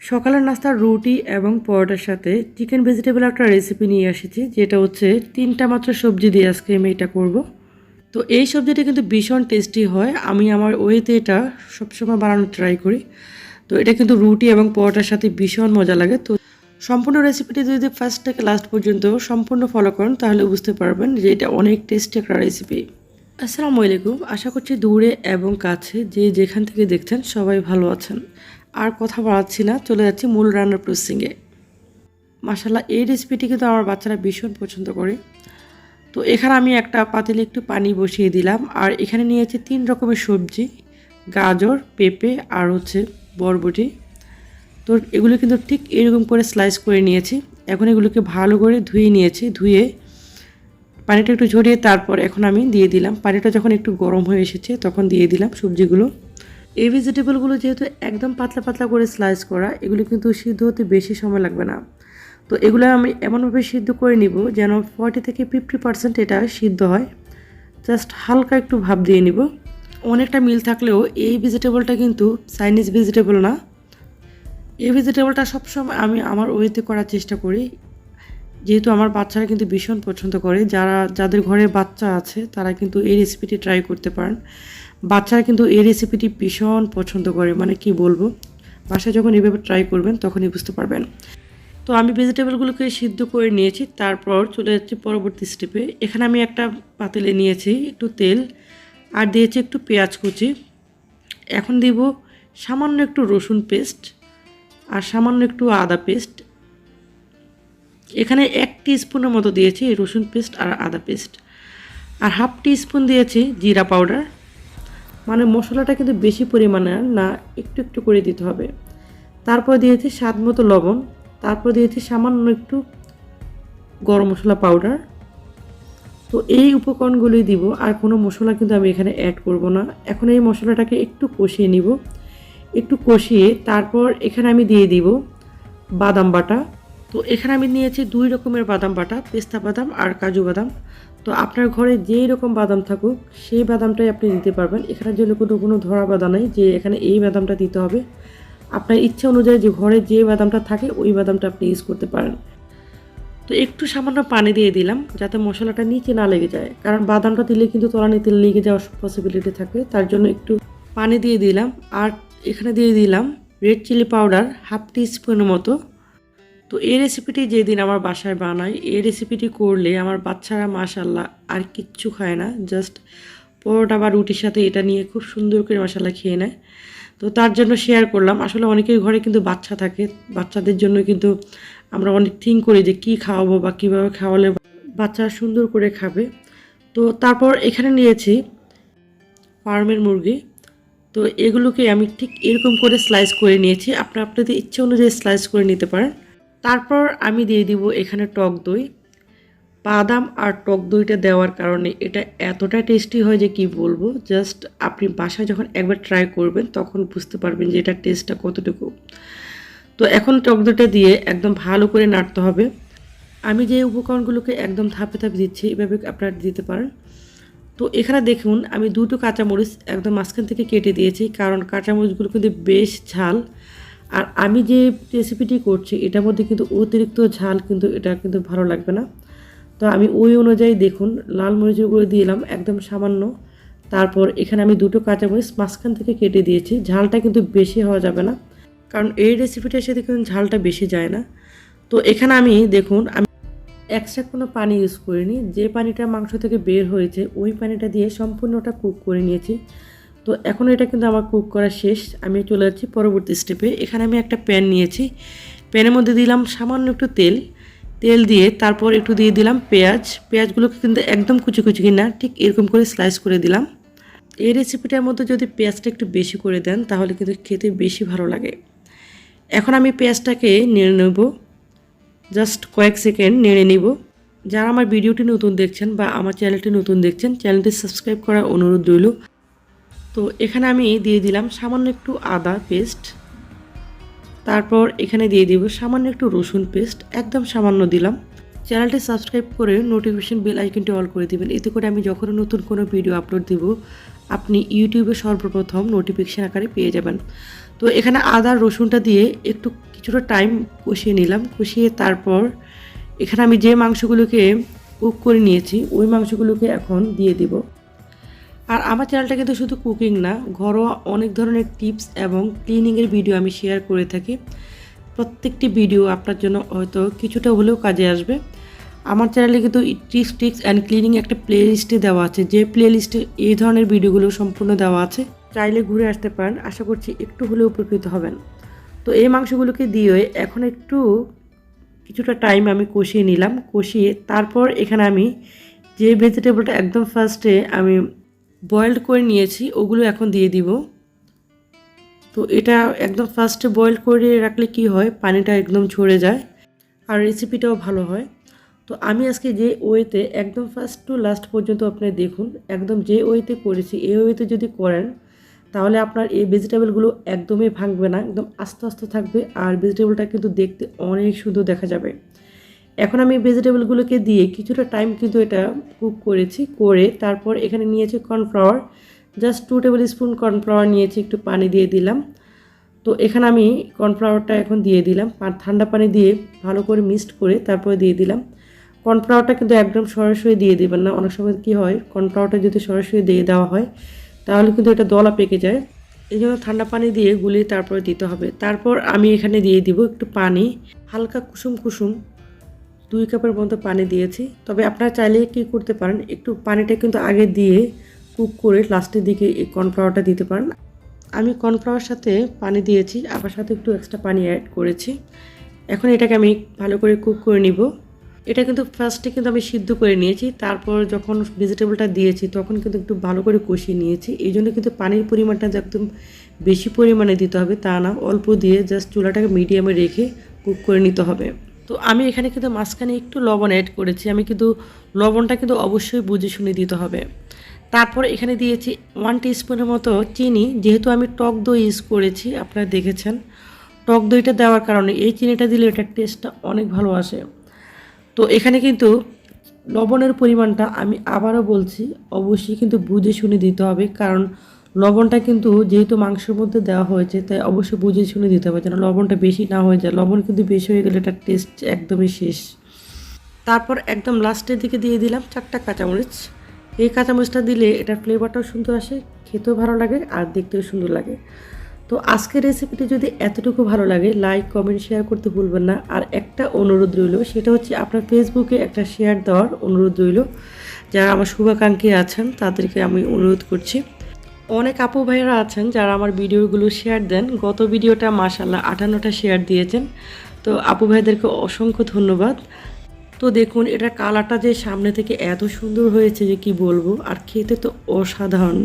সকালের নাস্তার রুটি এবং পরোটার সাথে চিকেন ভেজিটেবল একটা রেসিপি নিয়ে এসেছি, যেটা হচ্ছে 3টা মাত্র সবজি দিয়ে আজকে আমি এটা করব। তো এই সবজিটা কিন্তু ভীষণ টেস্টি হয়, আমি আমার ওয়েতে এটা সবসময় বানানোর ট্রাই করি। তো এটা কিন্তু রুটি এবং পরোটার সাথে ভীষণ মজা লাগে। তো সম্পূর্ণ রেসিপিটি যদি ফার্স্ট থেকে লাস্ট পর্যন্ত সম্পূর্ণ ফলো করেন তাহলে বুঝতে পারবেন যে এটা অনেক টেস্টি একটা রেসিপি। আসসালামু আলাইকুম, আশা করছি দূরে এবং কাছে যে যেখান থেকে দেখছেন সবাই ভালো আছেন। আর কথা বাড়াচ্ছি না, চলে যাচ্ছি মূল রান্নার প্রসঙ্গে। মাশাআল্লাহ, এই রেসিপিটি কিন্তু আমার বাচ্চারা ভীষণ পছন্দ করে। তো এখানে আমি একটা পাতিলে একটু পানি বসিয়ে দিলাম, আর এখানে নিয়েছি 3 রকমের সবজি, গাজর, পেঁপে আর হচ্ছে বরবটি। তো এগুলো কিন্তু ঠিক এরকম করে স্লাইস করে নিয়েছি। এখন এগুলোকে ভালো করে ধুয়ে নিয়েছি, ধুয়ে পানিটা একটু ঝরিয়ে তারপর এখন আমি দিয়ে দিলাম। পানিটা যখন একটু গরম হয়ে এসেছে তখন দিয়ে দিলাম সবজিগুলো। এই ভেজিটেবলগুলো যেহেতু একদম পাতলা পাতলা করে স্লাইস করা, এগুলো কিন্তু সিদ্ধ হতে বেশি সময় লাগবে না। তো এগুলো আমি এমনভাবে সিদ্ধ করে নিব যেন 40 থেকে 50% এটা সিদ্ধ হয়। জাস্ট হালকা একটু ভাপ দিয়ে নিব। অনেকটা মিল থাকলেও এই ভেজিটেবলটা কিন্তু চাইনিজ ভেজিটেবল না। এই ভেজিটেবলটা সবসময় আমি আমার ওয়েতে করার চেষ্টা করি, যেহেতু আমার বাচ্চারা কিন্তু ভীষণ পছন্দ করে। যাদের ঘরে বাচ্চা আছে তারা কিন্তু এই রেসিপিটি ট্রাই করতে পারেন। বাচ্চারা কিন্তু এই রেসিপিটি ভীষণ পছন্দ করে, মানে কি বলবো, বাসায় যখন এভাবে ট্রাই করবেন তখনই বুঝতে পারবেন। তো আমি ভেজিটেবলগুলোকে সিদ্ধ করে নিয়েছি, তারপর চলে যাচ্ছি পরবর্তী স্টেপে। এখানে আমি একটা পাতিলে নিয়েছি একটু তেল, আর দিয়েছি একটু পেঁয়াজ কুচি। এখন দিব সামান্য একটু রসুন পেস্ট আর সামান্য একটু আদা পেস্ট। এখানে 1 টিস্পুনের মতো দিয়েছি রসুন পেস্ট আর আদা পেস্ট, আর হাফ টিস্পুন দিয়েছি জিরা পাউডার। মানে মশলাটা কিন্তু বেশি পরিমাণে না, একটু একটু করে দিতে হবে। তারপর দিয়েছি স্বাদ মতো লবণ, তারপর দিয়েছি সামান্য একটু গরম মশলা পাউডার। তো এই উপকরণগুলোই দিব, আর কোনো মশলা কিন্তু আমি এখানে অ্যাড করব না। এখন এই মশলাটাকে একটু কষিয়ে নিব, একটু কষিয়ে তারপর এখানে আমি দিয়ে দিব বাদাম বাটা। তো এখানে আমি নিয়েছি 2 রকমের বাদাম বাটা, পেস্তা বাদাম আর কাজু বাদাম। তো আপনার ঘরে যেই রকম বাদাম থাকুক সেই বাদামটাই আপনি দিতে পারবেন। এখানে জন্য কোনো ধরা বাদাম নেই যে এখানে এই বাদামটা দিতে হবে। আপনার ইচ্ছা অনুযায়ী যে ঘরে যে বাদামটা থাকে ওই বাদামটা আপনি ইউজ করতে পারেন। তো একটু সামান্য পানি দিয়ে দিলাম যাতে মশলাটা নিচে না লেগে যায়, কারণ বাদামটা দিলে কিন্তু তলানিতে লেগে যাওয়ার পসিবিলিটি থাকে, তার জন্য একটু পানি দিয়ে দিলাম। আর এখানে দিয়ে দিলাম রেড চিলি পাউডার হাফ টিস্পুনের মতো। তো এই রেসিপিটি যেদিন আমার বাসায় বানাই, এই রেসিপিটি করলে আমার বাচ্চারা মাশাল্লাহ আর কিচ্ছু খায় না, জাস্ট পরোটা বা রুটির সাথে এটা নিয়ে খুব সুন্দর করে মাশাল্লাহ খেয়ে নেয়। তো তার জন্য শেয়ার করলাম। আসলে অনেকের ঘরে কিন্তু বাচ্চা থাকে, বাচ্চাদের জন্য কিন্তু আমরা অনেক থিঙ্ক করি যে কী খাওয়াবো বা কীভাবে খাওয়ালে বাচ্চারা সুন্দর করে খাবে। তো তারপর এখানে নিয়েছি ফার্মের মুরগি। তো এগুলোকে আমি ঠিক এরকম করে স্লাইস করে নিয়েছি, আপনাদের ইচ্ছে অনুযায়ী স্লাইস করে নিতে পারেন। তারপর আমি দিয়ে দিব এখানে টক দই। বাদাম আর টক দইটা দেওয়ার কারণে এটা এতটা টেস্টি হয় যে কি বলবো। জাস্ট আপনি বাসায় যখন একবার ট্রাই করবেন তখন বুঝতে পারবেন যে এটার টেস্টটা কতটুকু। তো এখন টক দইটা দিয়ে একদম ভালো করে নাড়তে হবে। আমি যে উপকরণগুলোকে একদম ধাপে ধাপে দিচ্ছি এভাবে আপনারা দিতে পারেন। তো এখানে দেখুন আমি 2টো কাঁচামরিচ একদম মাঝখান থেকে কেটে দিয়েছি, কারণ কাঁচামরিচগুলো কিন্তু বেশ ঝাল। আর আমি যে রেসিপিটি করছি এটার মধ্যে কিন্তু অতিরিক্ত ঝাল কিন্তু এটা কিন্তু ভালো লাগবে না। তো আমি ওই অনুযায়ী দেখুন লাল মরিচগুলো দিলাম একদম সামান্য। তারপর এখানে আমি 2টো কাঁচামরিচ মাঝখান থেকে কেটে দিয়েছি। ঝালটা কিন্তু বেশি হওয়া যাবে না, কারণ এই রেসিপিটার সাথে কিন্তু ঝালটা বেশি যায় না। তো এখানে আমি দেখুন আমি এক্সট্রা কোনো পানি ইউজ করিনি, যে পানিটা মাংস থেকে বের হয়েছে ওই পানিটা দিয়ে সম্পূর্ণটা কুক করে নিয়েছি। তো এখন এটা কিন্তু আমার কুক করা শেষ, আমি চলে যাচ্ছি পরবর্তী স্টেপে। এখানে আমি একটা প্যান নিয়েছি, প্যানের মধ্যে দিলাম সামান্য একটু তেল দিয়ে তারপর একটু দিয়ে দিলাম পেঁয়াজগুলোকে কিন্তু একদম কুচি কুচি না, ঠিক এরকম করে স্লাইস করে দিলাম। এই রেসিপিটার মধ্যে যদি পেঁয়াজটা একটু বেশি করে দেন তাহলে কিন্তু খেতে বেশি ভালো লাগে। এখন আমি পেঁয়াজটাকে নেড়ে নেব, জাস্ট কয়েক সেকেন্ড নেড়ে নিব। যারা আমার ভিডিওটি নতুন দেখছেন বা আমার চ্যানেলটি নতুন দেখছেন, চ্যানেলটি সাবস্ক্রাইব করার অনুরোধ রইল। তো এখানে আমি দিয়ে দিলাম সামান্য একটু আদা পেস্ট, তারপর এখানে দিয়ে দিব সামান্য একটু রসুন পেস্ট, একদম সামান্য দিলাম। চ্যানেলটি সাবস্ক্রাইব করে নোটিফিকেশন বেল আইকনটি অল করে দিবেন। এতে করে আমি যখন নতুন কোনো ভিডিও আপলোড দিব আপনি ইউটিউবে সর্বপ্রথম নোটিফিকেশন আকারে পেয়ে যাবেন। তো এখানে আদা রসুনটা দিয়ে একটু কিছুটা টাইম কষিয়ে নিলাম। কষিয়ে তারপর এখানে আমি যে মাংসগুলোকে কুক করে নিয়েছি ওই মাংসগুলোকে এখন দিয়ে দিব। আর আমার চ্যানেলটা কিন্তু শুধু কুকিং না, ঘরোয়া অনেক ধরনের টিপস এবং ক্লিনিংয়ের ভিডিও আমি শেয়ার করে থাকি। প্রত্যেকটি ভিডিও আপনার জন্য হয়তো কিছুটা হলেও কাজে আসবে। আমার চ্যানেলে কিন্তু টিপস অ্যান্ড ক্লিনিং একটা প্লে লিস্টে দেওয়া আছে, যে প্লে লিস্টে এই ধরনের ভিডিওগুলো সম্পূর্ণ দেওয়া আছে। চাইলে ঘুরে আসতে পারেন, আশা করছি একটু হলেও উপকৃত হবেন। তো এই মাংসগুলোকে দিয়ে এখন একটু কিছুটা টাইম আমি কষিয়ে নিলাম। কষিয়ে তারপর এখানে আমি যে ভেজিটেবলটা একদম ফার্স্টে আমি বয়েলড করে নিয়েছি ওগুলো এখন দিয়ে দিব। তো এটা একদম ফার্স্টে বয়েল করে রাখলে কি হয়, পানিটা একদম ঝরে যায় আর রেসিপিটাও ভালো হয়। তো আমি আজকে যে ওয়েতে একদম ফার্স্ট টু লাস্ট পর্যন্ত আপনি দেখুন, একদম যে ওয়েতে করেছি এই ওয়েতে যদি করেন তাহলে আপনার এই ভেজিটেবলগুলো একদমই ভাঙবে না, একদম আস্তে আস্তে থাকবে আর ভেজিটেবলটা কিন্তু দেখতে অনেক সুন্দর দেখা যাবে। এখন আমি ভেজিটেবলগুলোকে দিয়ে কিছুটা টাইম কিন্তু এটা কুক করেছি, করে তারপর এখানে নিয়েছি cornflour, just 2 table spoon cornflour নিয়েছি, একটু পানি দিয়ে দিলাম। তো এখানে আমি কর্নফ্লাওয়ারটা এখন দিয়ে দিলাম, আর ঠান্ডা পানি দিয়ে ভালো করে মিক্সড করে তারপরে দিয়ে দিলাম। কর্নফ্লাওয়ারটা কিন্তু একদম সরাসরি দিয়ে দেবেন না, অনেক সময় কী হয় কর্নফ্লাওয়ারটা যদি সরাসরি দিয়ে দেওয়া হয় তাহলে কিন্তু এটা দলা পেকে যায়। এই জন্য ঠান্ডা পানি দিয়ে গুলিয়ে তারপরে দিতে হবে। তারপর আমি এখানে দিয়ে দিব একটু পানি, হালকা কুসুম কুসুম 2 কাপের মতো পানি দিয়েছি। তবে আপনারা চাইলে কী করতে পারেন, একটু পানিটা কিন্তু আগে দিয়ে কুক করে লাস্টের দিকে এই কর্নফ্লাওয়ারটা দিতে পারেন। আমি কর্নফ্লাওয়ার সাথে পানি দিয়েছি, আবার সাথে একটু এক্সট্রা পানি অ্যাড করেছি। এখন এটাকে আমি ভালো করে কুক করে নিব। এটা কিন্তু ফার্স্টে কিন্তু আমি সিদ্ধ করে নিয়েছি, তারপর যখন ভেজিটেবলটা দিয়েছি তখন কিন্তু একটু ভালো করে কষিয়ে নিয়েছি। এই জন্য কিন্তু পানির পরিমাণটা একদম বেশি পরিমাণে দিতে হবে তা না, অল্প দিয়ে জাস্ট চুলাটাকে মিডিয়ামে রেখে কুক করে নিতে হবে। তো আমি এখানে কিন্তু মাঝখানে একটু লবণ অ্যাড করেছি, আমি কিন্তু লবণটা কিন্তু অবশ্যই বুঝে শুনে দিতে হবে। তারপর এখানে দিয়েছি 1 টিস্পুনের মতো চিনি, যেহেতু আমি টক দই ইউজ করেছি আপনারা দেখেছেন। টক দইটা দেওয়ার কারণে এই চিনিটা দিলে এটার টেস্টটা অনেক ভালো আসে। তো এখানে কিন্তু লবণের পরিমাণটা আমি আবারও বলছি অবশ্যই কিন্তু বুঝে শুনে দিতে হবে, কারণ লবণটা কিন্তু যেহেতু মাংসের মধ্যে দেওয়া হয়েছে তাই অবশ্যই বুঝে শুনে দিতে হবে যেন লবণটা বেশি না হয়ে যায়। লবণ কিন্তু বেশি হয়ে গেলে এটার টেস্ট একদমই শেষ। তারপর একদম লাস্টের দিকে দিয়ে দিলাম 4টা কাঁচামরিচ। এই কাঁচামরিচটা দিলে এটার ফ্লেভারটাও সুন্দর আসে, খেতেও ভালো লাগে আর দেখতেও সুন্দর লাগে। তো আজকের রেসিপিটি যদি এতটুকু ভালো লাগে লাইক কমেন্ট শেয়ার করতে ভুলবেন না। আর একটা অনুরোধ রইল, সেটা হচ্ছে আপনার ফেসবুকে একটা শেয়ার দেওয়ার অনুরোধ রইল। যারা আমার শুভাকাঙ্ক্ষী আছেন তাদেরকে আমি অনুরোধ করছি। অনেক আপু ভাইয়েরা আছেন যারা আমার ভিডিওগুলো শেয়ার দেন, গত ভিডিওটা মাশাআল্লাহ 58টা শেয়ার দিয়েছেন। তো আপু ভাইদেরকে অসংখ্য ধন্যবাদ। তো দেখুন এটার কালারটা যে সামনে থেকে এত সুন্দর হয়েছে যে কি বলবো, আর খেতে তো অসাধারণ।